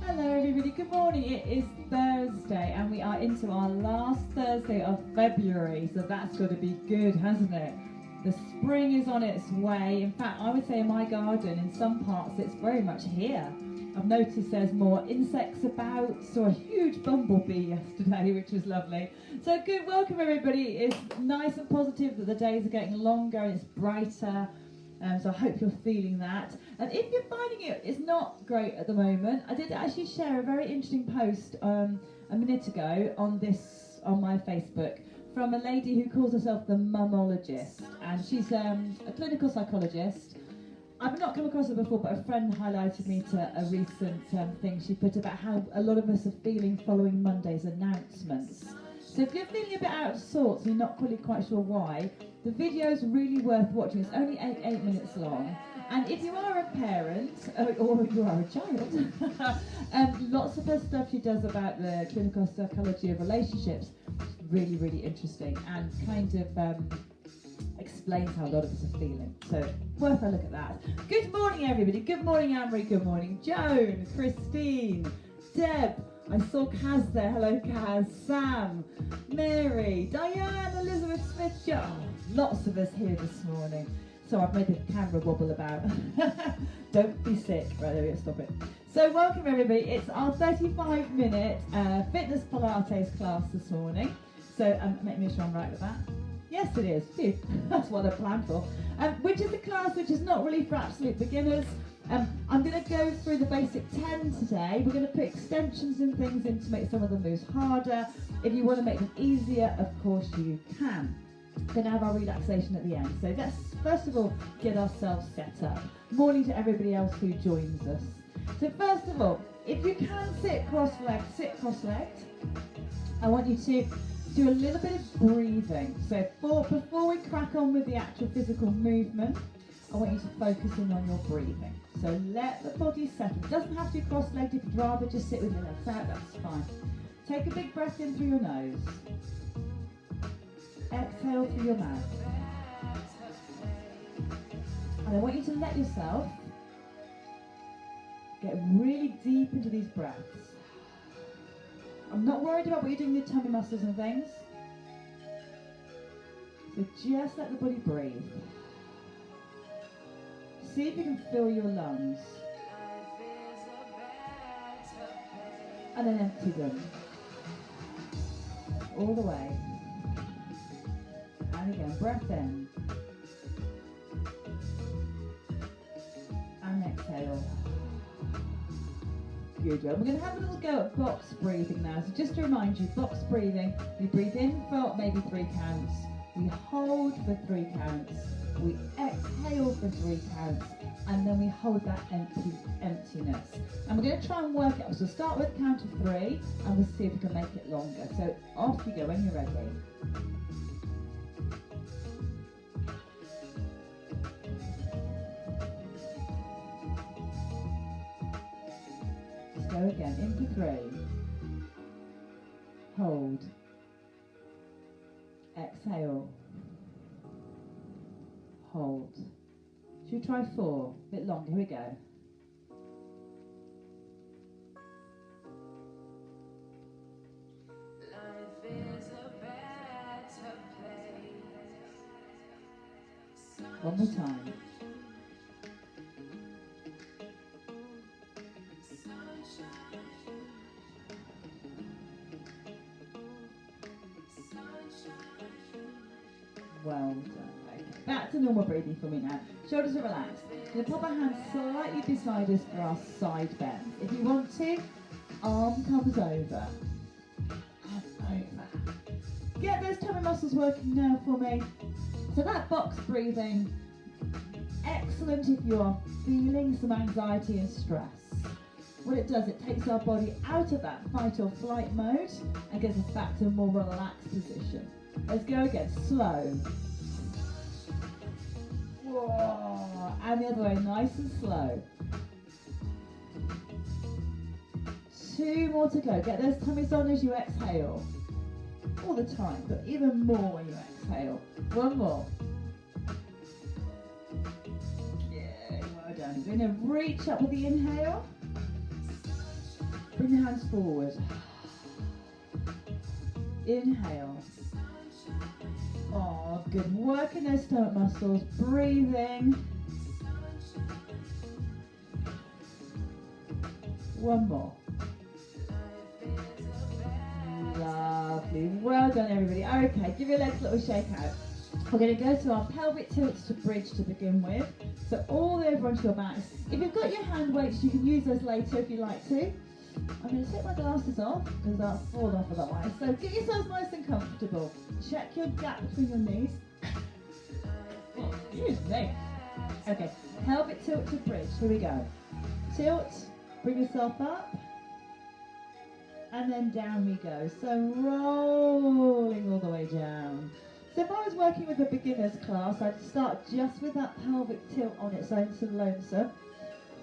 Hello everybody, good morning. It is Thursday and we are into our last Thursday of February, so that's got to be good, hasn't it? The spring is on its way. In fact, I would say in my garden, in some parts, it's very much here. I've noticed there's more insects about, saw a huge bumblebee yesterday, which was lovely. So good, welcome everybody. It's nice and positive that the days are getting longer and it's brighter. So I hope you're feeling that. And if you're finding it's not great at the moment, I did actually share a very interesting post a minute ago on my Facebook from a lady who calls herself the Mumologist, and she's a clinical psychologist. I've not come across her before, but a friend highlighted me to a recent thing she put about how a lot of us are feeling following Monday's announcements. So if you're feeling a bit out of sorts and you're not quite sure why, the video is really worth watching. It's only 8 minutes long. And if you are a parent, or you are a child, lots of the stuff she does about the clinical psychology of relationships is really, really interesting and kind of explains how a lot of us are feeling. So worth a look at that. Good morning, everybody. Good morning, Anne-Marie. Good morning, Joan, Christine, Deb. I saw Kaz there. Hello, Kaz. Sam, Mary, Diane, Elizabeth Smith. Lots of us here this morning. So I've made the camera wobble about. Don't be sick. Right, there we go. Stop it. So welcome, everybody. It's our 35-minute fitness Pilates class this morning. So make me sure I'm right with that. Yes, it is. Phew. That's what I planned for. Which is a class which is not really for absolute beginners. I'm going to go through the basic 10 today. We're going to put extensions and things in to make some of the moves harder. If you want to make them easier, of course you can. We're going to have our relaxation at the end. So let's first of all get ourselves set up. Morning to everybody else who joins us. So first of all, if you can sit cross-legged, sit cross-legged. I want you to do a little bit of breathing. So before we crack on with the actual physical movement, I want you to focus in on your breathing. So let the body settle. It doesn't have to be cross-legged. If you'd rather just sit with your legs out, that's fine. Take a big breath in through your nose. Exhale through your mouth. And I want you to let yourself get really deep into these breaths. I'm not worried about what you're doing with your tummy muscles and things. So just let the body breathe. See if you can fill your lungs. And then empty them. All the way. And again, breath in. And exhale. Good job. We're going to have a little go at box breathing now. So just to remind you, box breathing, we breathe in for maybe 3 counts. We hold for 3 counts. We exhale for 3 counts. And then we hold that emptiness. And we're going to try and work it up. So start with a count of 3 and we'll see if we can make it longer. So off you go when you're ready. Go again, in for 3. Hold. Exhale. Hold. Should we try 4? A bit longer, here we go. Life is a better place. One more time. Well done. Okay. Back to normal breathing for me now. Shoulders are relaxed. We're going to pop our hands slightly beside us for our side bend. If you want to, arm comes over. And over. Get those tummy muscles working now for me. So that box breathing, excellent if you are feeling some anxiety and stress. What it does, it takes our body out of that fight or flight mode and gets us back to a more relaxed position. Let's go again, slow. Whoa. And the other way, nice and slow. 2 more to go. Get those tummies on as you exhale. All the time, but even more when you exhale. 1 more. Yeah, well done. You're going to reach up with the inhale. Bring your hands forward. Inhale. Oh, good. Working those stomach muscles. Breathing. One more. Lovely. Well done, everybody. Okay, give your legs a little shake out. We're going to go to our pelvic tilts to bridge to begin with. So all the way over onto your backs. If you've got your hand weights, you can use those later if you like to. I'm going to take my glasses off because I'll fall off otherwise. So get yourselves nice and comfortable. Check your gap between your knees. Oh, excuse me. Okay, pelvic tilt to bridge. Here we go. Tilt, bring yourself up. And then down we go. So rolling all the way down. So if I was working with a beginner's class, I'd start just with that pelvic tilt on its own so lonesome.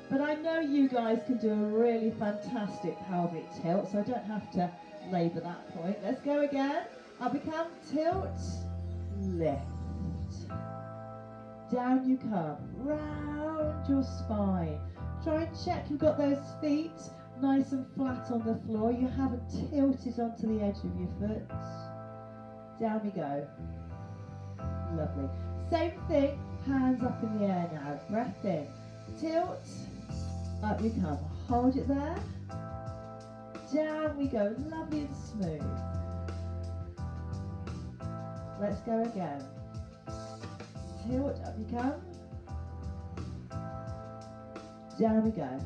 But I know you guys can do a really fantastic pelvic tilt, so I don't have to labour that point. Let's go again. Up we come, tilt, lift. Down you come, round your spine. Try and check you've got those feet nice and flat on the floor. You haven't tilted onto the edge of your foot. Down we go. Lovely. Same thing, hands up in the air now. Breath in. Tilt. Up you come. Hold it there. Down we go. Lovely and smooth. Let's go again. Tilt. Up you come. Down we go.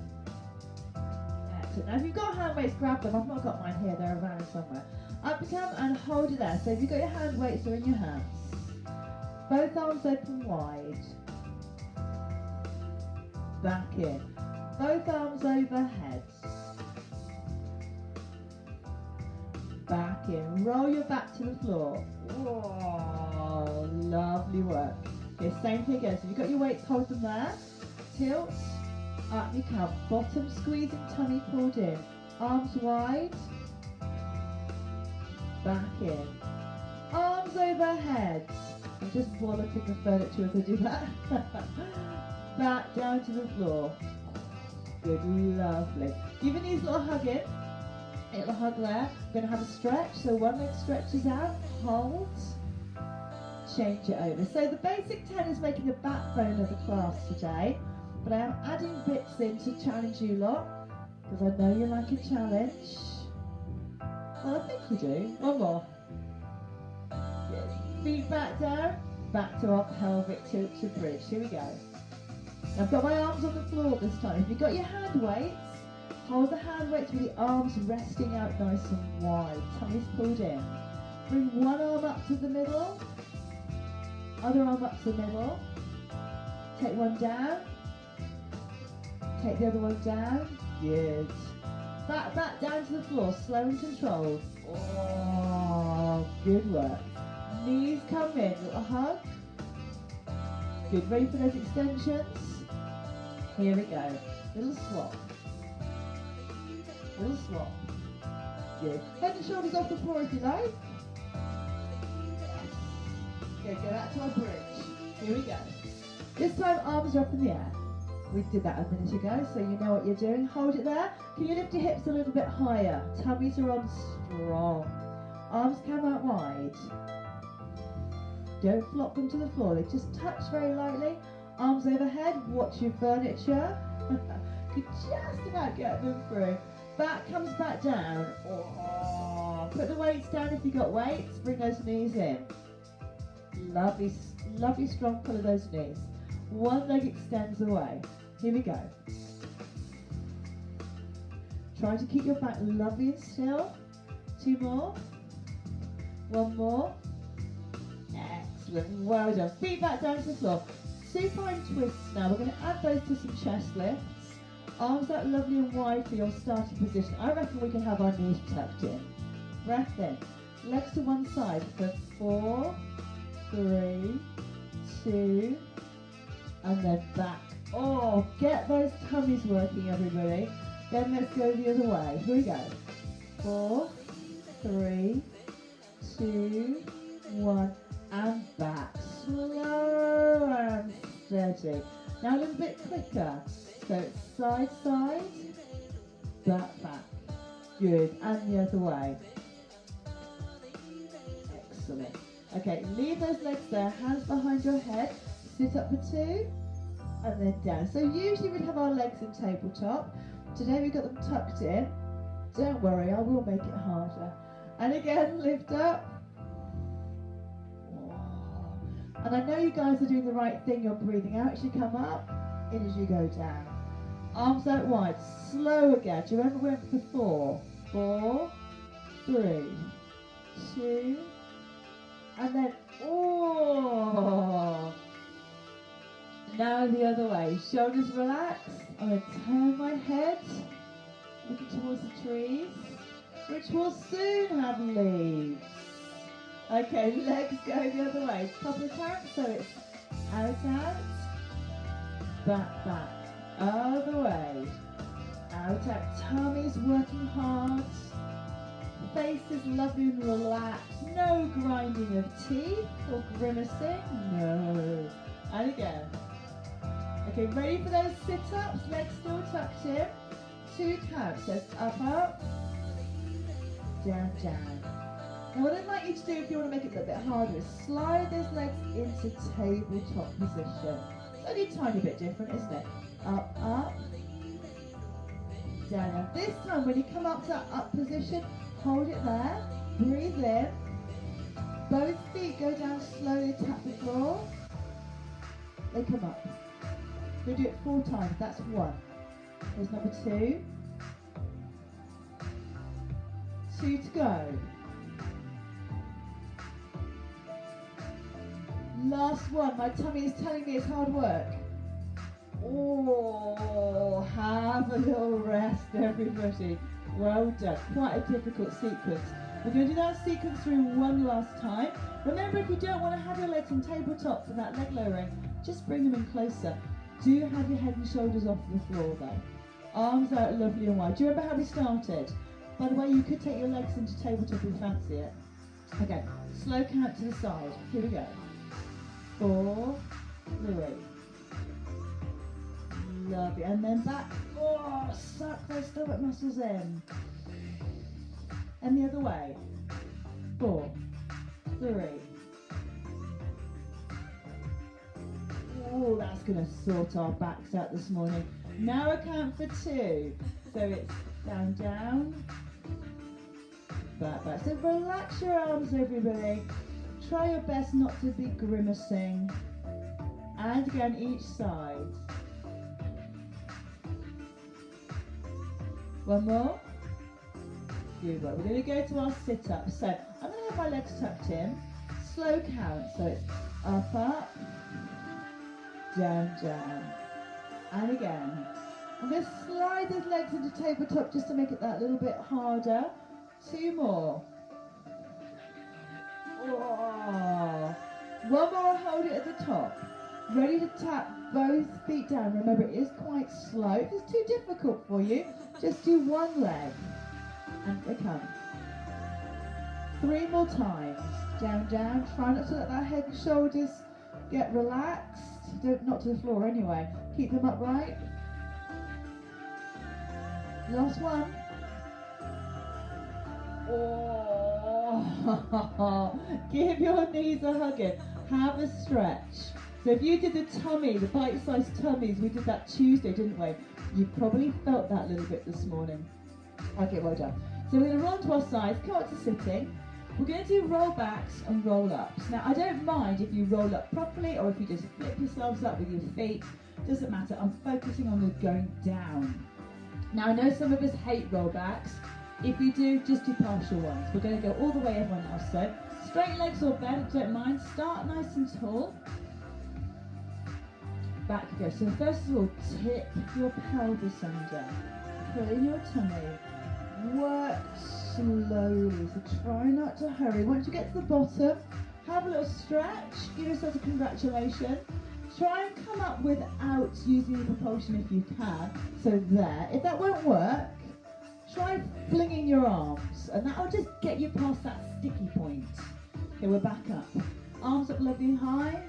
Excellent. Now if you've got hand weights, grab them. I've not got mine here. They're around somewhere. Up you come and hold it there. So if you've got your hand weights, they're in your hands. Both arms open wide. Back in. Both arms overhead. Back in. Roll your back to the floor. Oh, lovely work. Okay, same thing again. So you've got your weights, hold them there. Tilt. Up you come. Bottom squeezing, tummy pulled in. Arms wide. Back in. Arms overhead. I'm just walloping the furniture as I do that. Back down to the floor. Good, lovely. Give your knees a little hug in. A little hug there. We're going to have a stretch. So one leg stretches out. Hold. Change it over. So the basic 10 is making the backbone of the class today. But I am adding bits in to challenge you lot. Because I know you like a challenge. Well, I think you do. One more. Good. Feet back down. Back to our pelvic tilt to bridge. Here we go. Now I've got my arms on the floor this time. If you've got your hand weights, hold the hand weights with the arms resting out nice and wide. Tummy's pulled in. Bring one arm up to the middle. Other arm up to the middle. Take one down. Take the other one down. Good. Back down to the floor, slow and controlled. Oh, good work. Knees come in, little hug. Good, ready for those extensions? Here we go. Little swap. Little swap. Good. Head and shoulders off the floor if you like. Good, go back to our bridge. Here we go. This time arms are up in the air. We did that a minute ago, so you know what you're doing. Hold it there. Can you lift your hips a little bit higher? Tummies are on strong. Arms come out wide. Don't flop them to the floor. They just touch very lightly. Arms overhead. Watch your furniture. Could just about get them through. Back comes back down. Oh. Put the weights down if you've got weights. Bring those knees in. Lovely, lovely strong pull of those knees. One leg extends away. Here we go. Try to keep your back lovely and still. Two more. One more. Excellent. Well done. Feet back down to the floor. Supine twists now. We're going to add those to some chest lifts. Arms out lovely and wide for your starting position. I reckon we can have our knees tucked in. Breath in. Legs to one side for 4, 3, 2, and then back. Oh, get those tummies working, everybody. Then let's go the other way. Here we go. 4, 3, 2, 1, and back. Slow and steady. Now a little bit quicker. So it's side, side, back, back. Good, and the other way. Excellent. Okay, leave those legs there, hands behind your head, sit up for 2, and then down. So usually we'd have our legs in tabletop. Today we've got them tucked in. Don't worry, I will make it harder. And again, lift up. And I know you guys are doing the right thing, you're breathing out as you come up, in as you go down. Arms out wide, slow again. Do you remember we went for 4, 3, 2, and then, oh. Now the other way, shoulders relaxed. I'm going to turn my head, looking towards the trees, which will soon have leaves. Okay, legs go the other way. Couple of times, so it's out, back, back, other way, out. Tummy's working hard. Face is lovely and relaxed. No grinding of teeth or grimacing. No. And again. Okay, ready for those sit-ups? Legs still tucked in. 2 counts. So it's up, up, down, down. Now what I'd like you to do, if you want to make it a little bit harder, is slide those legs into tabletop position. It's only a tiny bit different, isn't it? Up, up, down. Now this time, when you come up to that up position, hold it there, breathe in. Both feet go down slowly, tap the floor. They come up. We do it 4 times, that's 1. Here's number 2. 2 to go. Last one, my tummy is telling me it's hard work. Oh, have a little rest, everybody. Well done. Quite a difficult sequence. We're going to do that sequence through one last time. Remember, if you don't want to have your legs in tabletop for that leg lowering, just bring them in closer. Do have your head and shoulders off the floor though. Arms out lovely and wide. Do you remember how we started? By the way, you could take your legs into tabletop if you fancy it. Okay, slow count to the side. Here we go. 4, 3. Lovely. And then back. Oh, suck those stomach muscles in. And the other way. 4, 3. Oh, that's going to sort our backs out this morning. Now I count for 2. So it's down, down, back, back. So relax your arms, everybody. Try your best not to be grimacing. And again, each side. One more. Good work. We're going to go to our sit-up. So I'm going to have my legs tucked in. Slow count. So it's up, up, down, down. And again. I'm going to slide those legs into tabletop just to make it that little bit harder. 2 more. Oh. One more, hold it at the top. Ready to tap both feet down. Remember, it is quite slow. If it's too difficult for you, just do one leg. And they come. 3 more times. Down, down. Try not to let that head and shoulders get relaxed. Not to the floor anyway. Keep them upright. Last one. Oh, give your knees a hug in. Have a stretch. So if you did the tummy, the bite-sized tummies, we did that Tuesday, didn't we? You probably felt that a little bit this morning. Okay, well done. So we're going to roll to our sides, come up to sitting. We're going to do roll backs and roll ups. Now I don't mind if you roll up properly or if you just flip yourselves up with your feet. Doesn't matter. I'm focusing on the going down. Now I know some of us hate roll backs. If you do, just do partial ones. We're going to go all the way everyone else. So straight legs or bent, don't mind. Start nice and tall. Back you go. So first of all, tip your pelvis under. Pull in your tummy. Work slowly. So try not to hurry. Once you get to the bottom, have a little stretch. Give yourself a congratulation. Try and come up without using the propulsion if you can. So there. If that won't work, try flinging your arms, and that'll just get you past that sticky point. Okay, we're back up. Arms up lovely and high.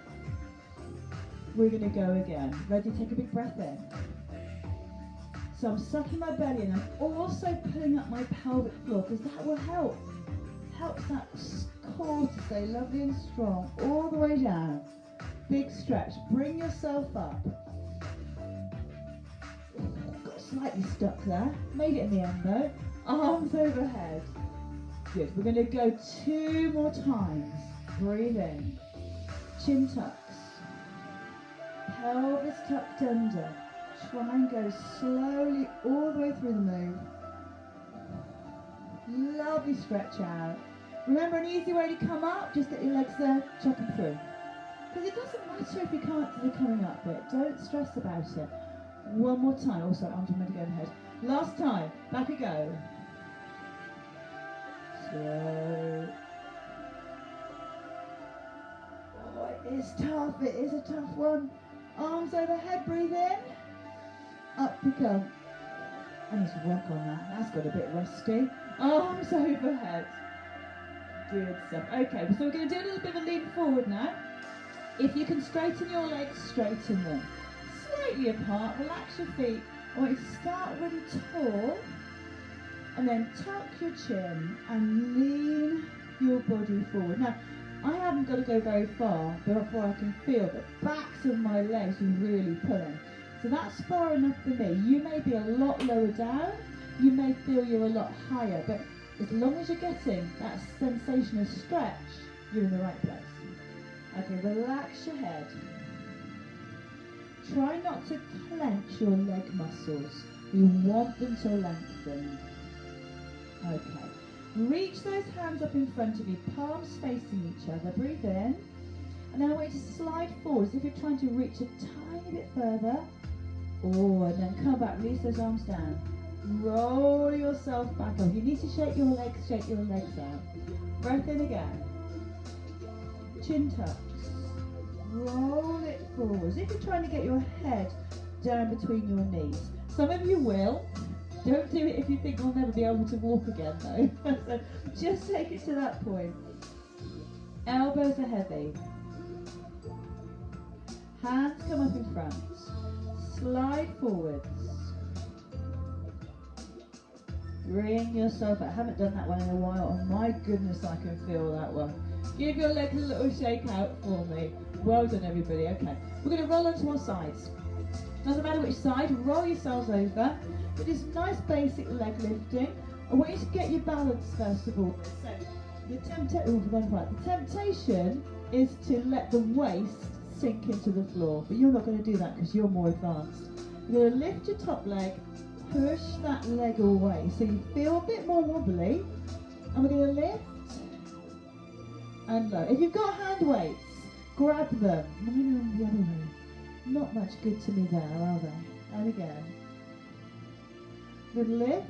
We're going to go again. Ready? Take a big breath in. So I'm sucking my belly in. I'm also also pulling up my pelvic floor because that will help. Helps that core to stay lovely and strong all the way down. Big stretch. Bring yourself up. Got slightly stuck there. Made it in the end though. Arms overhead. Good. We're going to go 2 more times. Breathe in. Chin tucks. Pelvis tucked under. Try and go slowly all the way through the move. Lovely stretch out. Remember, an easy way to come up, just get your legs there, chuck them through. Because it doesn't matter if you can't do the coming up bit. Don't stress about it. One more time. Oh, sorry, arms are meant to go overhead. Last time. Back we go. Slow. Oh, it is tough. It is a tough one. Arms overhead. Breathe in. Up we go. I need to work on that. That's got a bit rusty. Arms overhead. Good stuff. Okay, so we're going to do a little bit of a lean forward now. If you can straighten your legs, straighten them. Slightly apart, relax your feet. I want you to start really tall and then tuck your chin and lean your body forward. Now, I haven't got to go very far before I can feel the backs of my legs are really pulling. So that's far enough for me. You may be a lot lower down. You may feel you're a lot higher, but as long as you're getting that sensation of stretch, you're in the right place. Okay, relax your head. Try not to clench your leg muscles. We want them to lengthen. Okay. Reach those hands up in front of you, palms facing each other. Breathe in. And then I want you to slide forward as if you're trying to reach a tiny bit further. Oh, and then come back, release those arms down. Roll yourself back up. You need to shake your legs out. Breath in again. Chin tucks. Roll it forward. As if you're trying to get your head down between your knees. Some of you will. Don't do it if you think you'll never be able to walk again though. So just take it to that point. Elbows are heavy. Hands come up in front. Slide forwards. Bring yourself out. I haven't done that one in a while. Oh my goodness, I can feel that one. Give your legs a little shake out for me. Well done, everybody. Okay, we're going to roll onto our sides. Doesn't matter which side, roll yourselves over. It is nice basic leg lifting. I want you to get your balance first of all. So the temptation is to let the waist sink into the floor, but you're not going to do that because you're more advanced. You're going to lift your top leg, push that leg away so you feel a bit more wobbly, and we're going to lift and low. If you've got hand weights, grab them. Mine are on the other way. Not much good to me there, are they? And again. Good lift.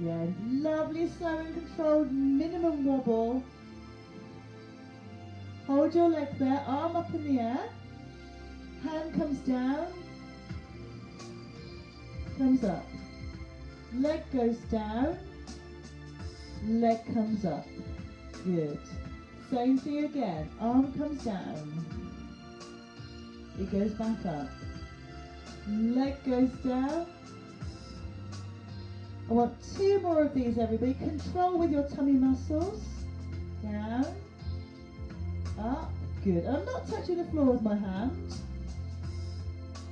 Yeah, lovely, slow and controlled, minimum wobble. Hold your leg there, arm up in the air. Hand comes down. Comes up. Leg goes down. Leg comes up. Good. Same for you again. Arm comes down. It goes back up. Leg goes down. I want 2 more of these, everybody. Control with your tummy muscles. Down. Up. Good. I'm not touching the floor with my hand.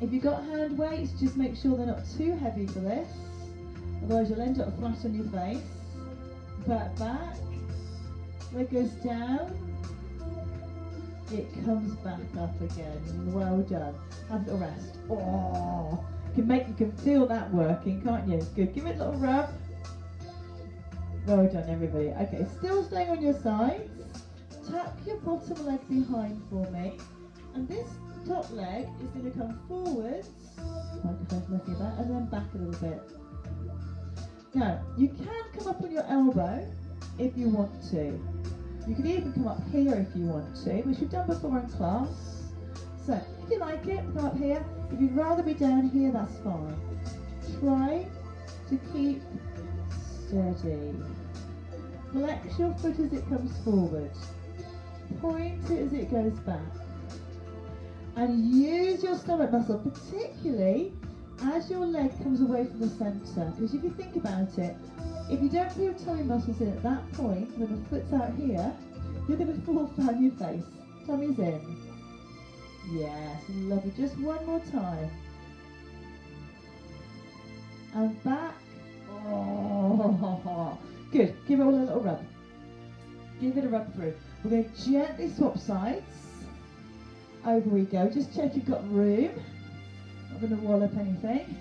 If you've got hand weights, just make sure they're not too heavy for this. Otherwise you'll end up flat on your face. Back. Leg goes down. It comes back up again. Well done. Have a little rest. Oh, you can feel that working, can't you? Good. Give it a little rub. Well done, everybody. Okay, still staying on your sides. Tuck your bottom leg behind for me. And this top leg is going to come forwards. Microphone's looking at that, and then back a little bit. Now, you can come up on your elbow if you want to. You can even come up here if you want to, which we've done before in class. So, if you like it, come up here. If you'd rather be down here, that's fine. Try to keep steady. Flex your foot as it comes forward. Point it as it goes back. And use your stomach muscle, particularly as your leg comes away from the centre, because if you think about it, if you don't put your tummy muscles in at that point, when the foot's out here, you're going to fall flat on your face. Tummy's in. Yes, lovely. Just one more time. And back. Oh, good. Give it all a little rub. Give it a rub through. We're going to gently swap sides. Over we go. Just check you've got room. Not going to wallop anything.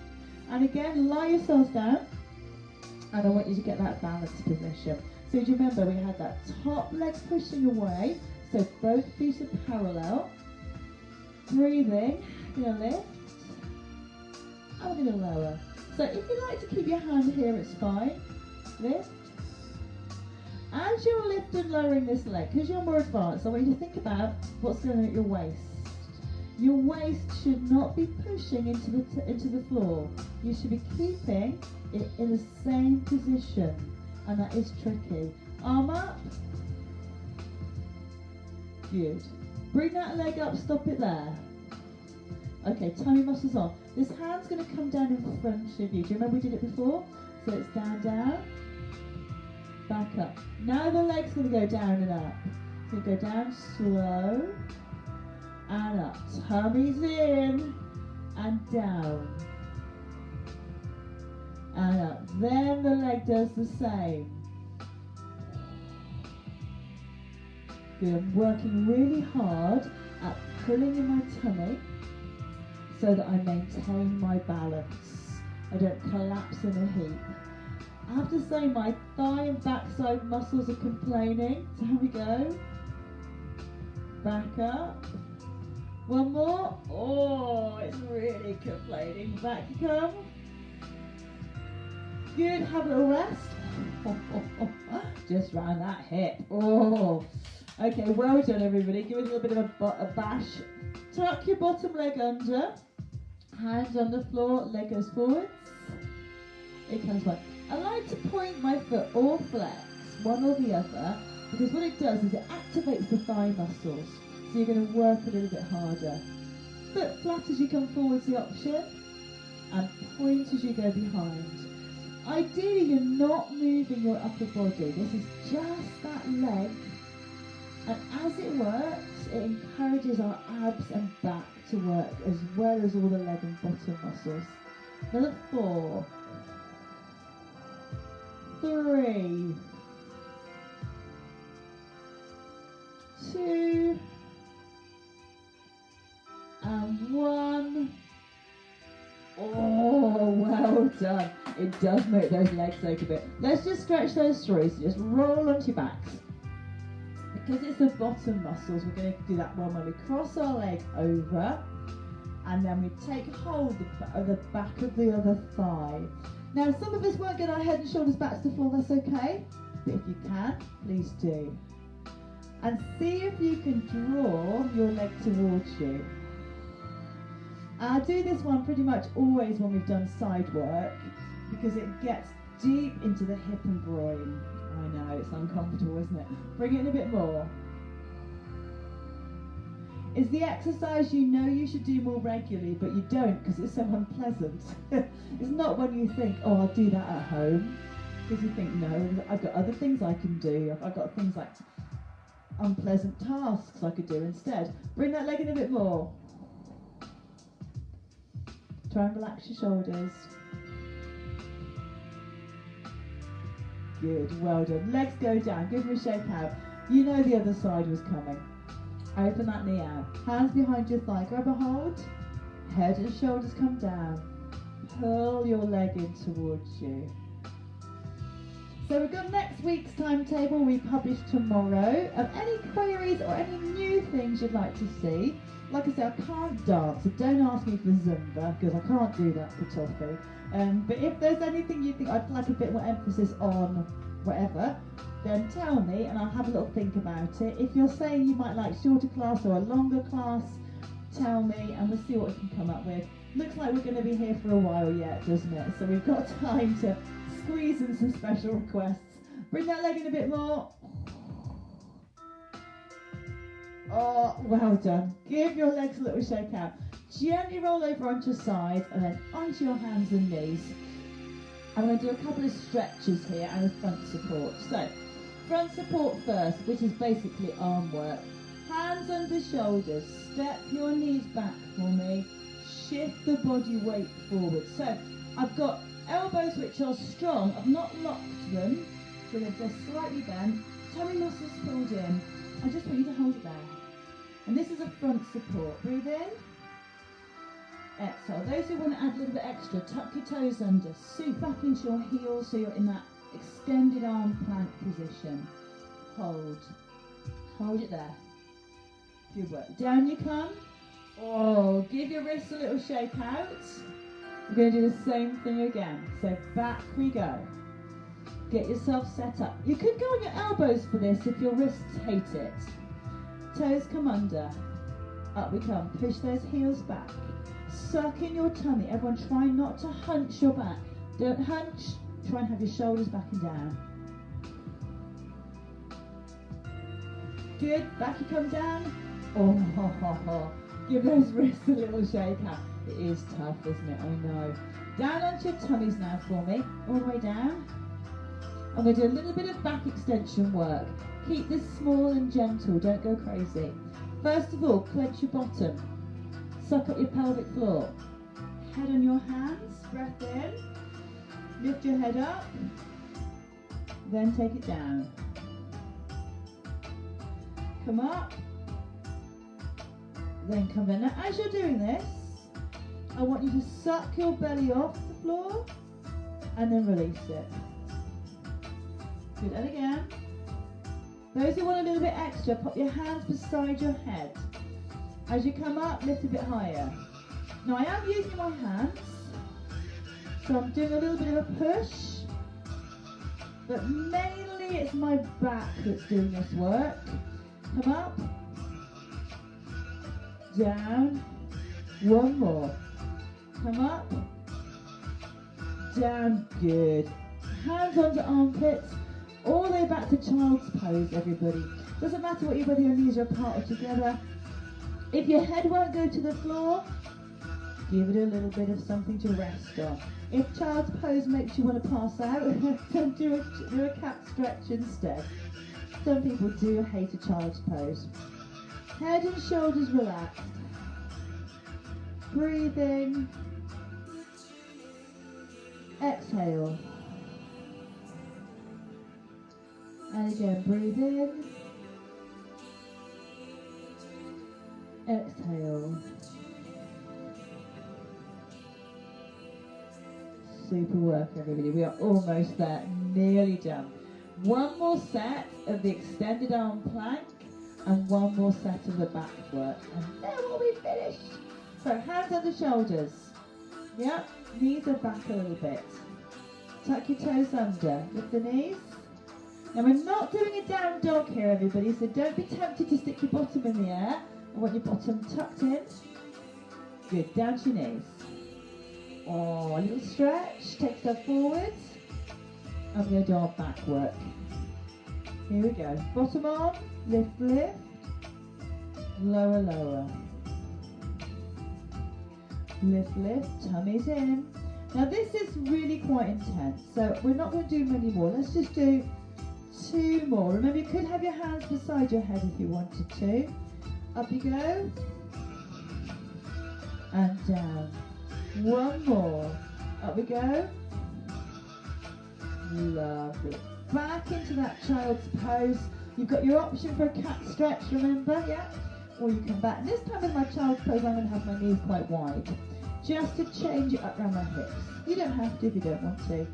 And again, lie yourselves down. And I want you to get that balanced position. So do you remember we had that top leg pushing away. So both feet are parallel. Breathing. Going to lift. And we're going to lower. So if you like to keep your hand here, it's fine. Lift. As you're lifting and lowering this leg, because you're more advanced, I want you to think about what's going on at your waist. Your waist should not be pushing into the floor. You should be keeping it in the same position, and that is tricky. Arm up. Good. Bring that leg up, stop it there. Okay, tummy muscles on. This hand's going to come down in front of you. Do you remember we did it before? So it's down, down, back up. Now the leg's going to go down and up. It's going to go down slow and up. Tummy's in and down and up. Then the leg does the same. Good. I'm working really hard at pulling in my tummy so that I maintain my balance. I don't collapse in a heap. I have to say my thigh and backside muscles are complaining. So here we go. Back up. One more. Oh, it's really complaining. Back you come. Good, have a little rest. Just round that hip. Oh. Okay, well done everybody. Give it a little bit of a bash. Tuck your bottom leg under. Hands on the floor, leg goes forwards. It comes back. I like to point my foot or flex, one or the other, because what it does is it activates the thigh muscles. So you're going to work a little bit harder. Foot flat as you come forwards, the option, and point as you go behind. Ideally, you're not moving your upper body. This is just that leg. And as it works, it encourages our abs and back to work as well as all the leg and bottom muscles. Another 4, 3, 2, and 1. Oh, well done. It does make those legs ache a bit. Let's just stretch those through. So just roll onto your backs. Because it's the bottom muscles, we're going to do that one when we cross our leg over and then we take hold of the back of the other thigh. Now, some of us won't get our head and shoulders back to the floor, that's okay. But if you can, please do. And see if you can draw your leg towards you. I do this one pretty much always when we've done side work because it gets deep into the hip and groin. I know, it's uncomfortable, isn't it? Bring it in a bit more. It's the exercise you know you should do more regularly, but you don't because it's so unpleasant. It's not when you think, oh, I'll do that at home. Because you think, no, I've got other things I can do. I've got things like unpleasant tasks I could do instead. Bring that leg in a bit more. Try and relax your shoulders. Good, well done. Legs go down, give them a shake out. You know the other side was coming. Open that knee out. Hands behind your thigh, grab a hold. Head and shoulders come down. Pull your leg in towards you. So we've got next week's timetable we publish tomorrow. Any queries or any new things you'd like to see? Like I said, I can't dance, so don't ask me for Zumba because I can't do that for Toffee. But if there's anything you think I'd like a bit more emphasis on, whatever, then tell me and I'll have a little think about it. If you're saying you might like shorter class or a longer class, tell me and we'll see what we can come up with. Looks like we're going to be here for a while yet, doesn't it? So we've got time to squeeze in some special requests. Bring that leg in a bit more. Oh, well done. Give your legs a little shake out. Gently roll over onto your side and then onto your hands and knees. I'm going to do a couple of stretches here and a front support. So, front support first, which is basically arm work. Hands under shoulders, step your knees back for me, shift the body weight forward. So, I've got elbows which are strong, I've not locked them, so they're just slightly bent, tummy muscles pulled in. I just want you to hold it there. And this is a front support. Breathe in. Exhale. Those who want to add a little bit extra, tuck your toes under, sink back into your heels so you're in that extended arm plank position. Hold. Hold it there. Good work. Down you come. Oh, give your wrists a little shake out. We're going to do the same thing again. So back we go. Get yourself set up. You could go on your elbows for this if your wrists hate it. Toes come under. Up we come. Push those heels back. Suck in your tummy. Everyone try not to hunch your back. Don't hunch. Try and have your shoulders back and down. Good. Back you come down. Oh, ho, ho, ho. Give those wrists a little shake out. It is tough, isn't it? I know. Down onto your tummies now for me. All the way down. I'm going to do a little bit of back extension work. Keep this small and gentle. Don't go crazy. First of all, clench your bottom. Suck up your pelvic floor. Head on your hands. Breath in. Lift your head up. Then take it down. Come up. Then come down. Now, as you're doing this, I want you to suck your belly off the floor and then release it. Good, and again. Those who want a little bit extra, pop your hands beside your head. As you come up, lift a bit higher. Now I am using my hands, so I'm doing a little bit of a push, but mainly it's my back that's doing this work. Come up, down, one more. Come up, down, good. Hands onto armpits. All the way back to child's pose, everybody. Doesn't matter whether your knees are apart or together. If your head won't go to the floor, give it a little bit of something to rest on. If child's pose makes you want to pass out, then do a cat stretch instead. Some people do hate a child's pose. Head and shoulders relaxed. Breathe in. Exhale. And again, breathe in. Exhale. Super work, everybody. We are almost there. Nearly done. One more set of the extended arm plank and one more set of the back work. And then we'll be finished. So hands on the shoulders. Yep. Knees are back a little bit. Tuck your toes under. Lift the knees. Now we're not doing a down dog here, everybody, so don't be tempted to stick your bottom in the air. I want your bottom tucked in. Good, down to your knees. Oh, a little stretch, take stuff forwards. I'm going to do our back work. Here we go. Bottom arm, lift, lift. Lower, lower. Lift, lift, tummies in. Now this is really quite intense, so we're not going to do many more. Let's just do 2 more. Remember, you could have your hands beside your head if you wanted to. Up you go. And down. 1 more. Up we go. Lovely. Back into that child's pose. You've got your option for a cat stretch, remember? Yeah? Or you come back. And this time in my child's pose, I'm going to have my knees quite wide. Just to change it up around my hips. You don't have to if you don't want to.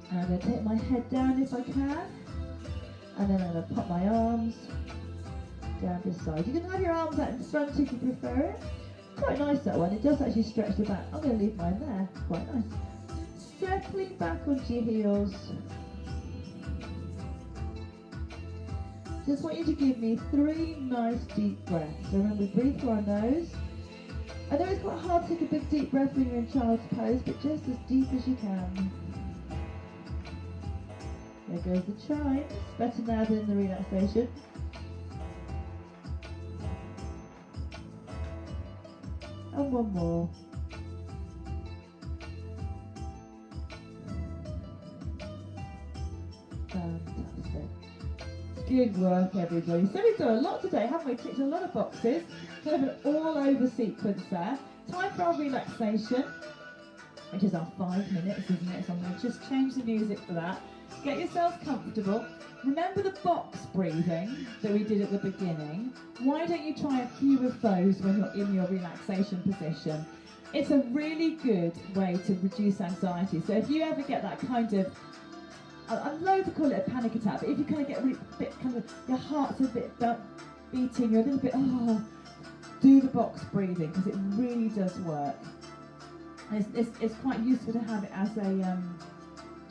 And I'm going to take my head down if I can. And then I'm going to pop my arms down this side. You can have your arms out in front if you prefer it. Quite nice, that one. It does actually stretch the back. I'm going to leave mine there. Quite nice. Settling back onto your heels. Just want you to give me 3 nice deep breaths. So remember, we breathe through our nose. I know it's quite hard to take a big deep breath when you're in child's pose, but just as deep as you can. There goes the chimes. Better now than the relaxation. And one more. Fantastic. Good work, everybody. So we've done a lot today, haven't we? Ticked a lot of boxes. Kind of an all-over sequence there. Time for our relaxation, which is our 5 minutes, isn't it? So I'm going to just change the music for that. Get yourself comfortable. Remember the box breathing that we did at the beginning? Why don't you try a few of those when you're in your relaxation position? It's a really good way to reduce anxiety. So if you ever get that kind of, I loathe to call it a panic attack, but if you kind of get really bit kind of, your heart's a bit beating, you're a little bit, do the box breathing because it really does work. It's quite useful to have it as a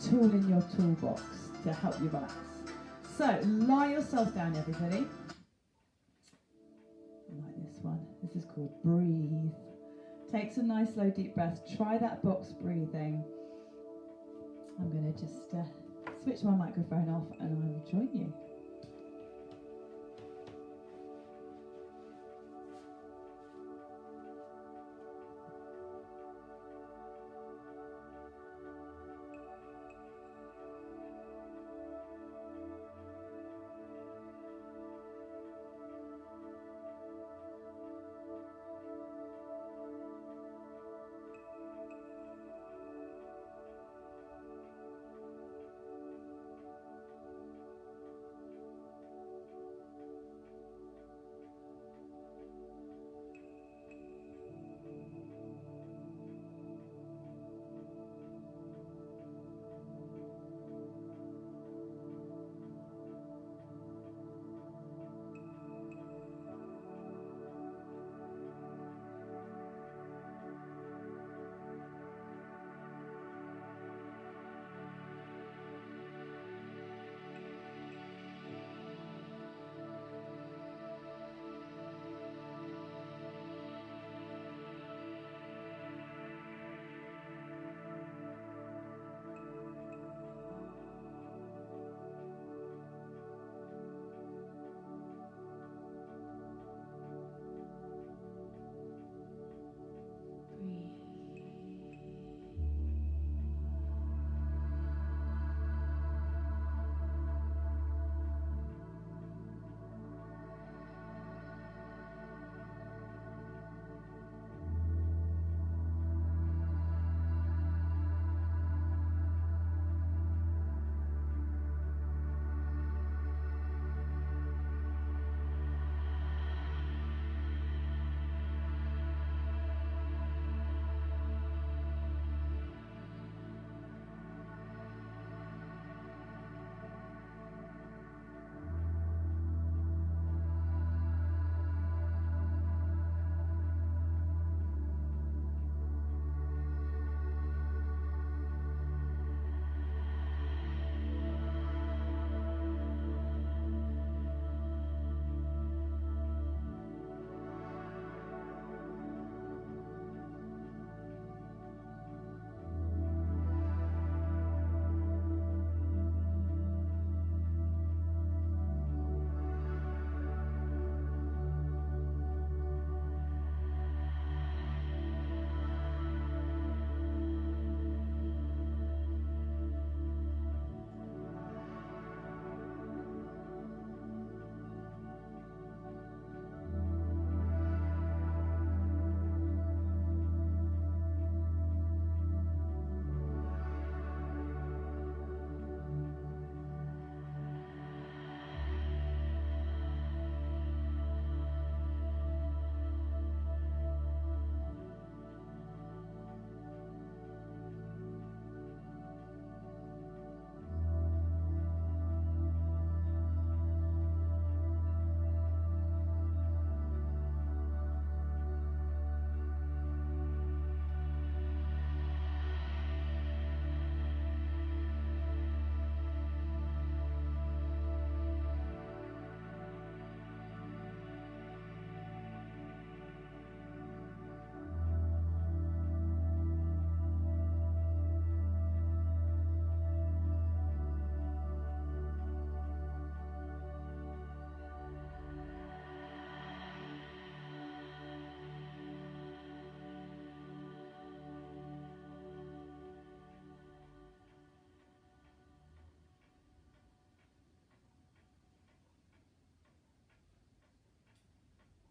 tool in your toolbox to help you relax. So lie yourself down, everybody. Like this one. This is called breathe. Take some nice slow deep breaths. Try that box breathing. I'm going to just switch my microphone off and I will join you.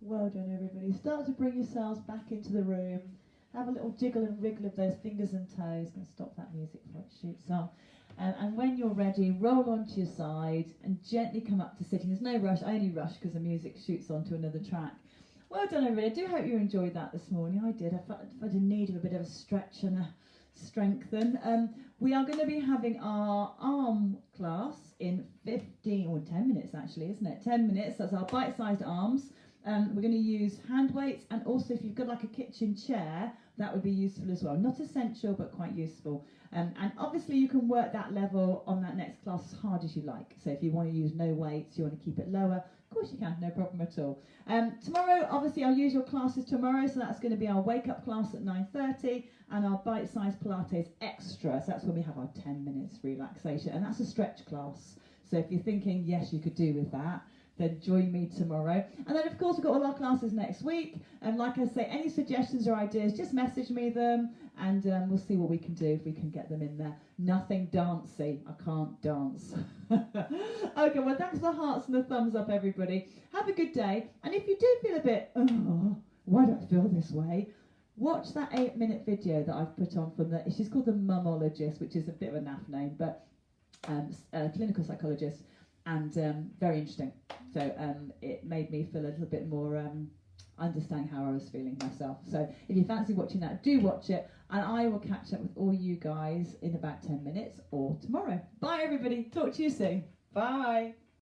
Well done, everybody. Start to bring yourselves back into the room. Have a little jiggle and wriggle of those fingers and toes. I'm going to stop that music before it shoots off. And when you're ready, roll onto your side and gently come up to sitting. There's no rush. I only rush because the music shoots onto another track. Well done, everybody. I do hope you enjoyed that this morning. I did. I felt in need of a bit of a stretch and a strengthen. We are going to be having our arm class in 15 or 10 minutes, actually, isn't it? 10 minutes. That's our bite-sized arms. We're going to use hand weights, and also if you've got like a kitchen chair, that would be useful as well. Not essential, but quite useful. And obviously you can work that level on that next class as hard as you like. So if you want to use no weights, you want to keep it lower, of course you can, no problem at all. Tomorrow, obviously our usual classes tomorrow, so that's going to be our wake-up class at 9:30 and our bite-sized Pilates extra. So that's when we have our 10 minutes relaxation, and that's a stretch class. So if you're thinking, yes, you could do with that, then join me tomorrow. And then of course we've got all our classes next week, and like I say, any suggestions or ideas, just message me them, and we'll see what we can do if we can get them in there. Nothing dancey, I can't dance. Okay, well thanks for the hearts and the thumbs up, everybody. Have a good day, and if you do feel a bit, oh, why do I feel this way? Watch that 8-minute video that I've put on from she's called the Mumologist, which is a bit of a naff name, but a clinical psychologist, and very interesting. So it made me feel a little bit more understanding how I was feeling myself. So if you fancy watching that, do watch it, and I will catch up with all you guys in about 10 minutes or tomorrow. Bye everybody, talk to you soon. Bye.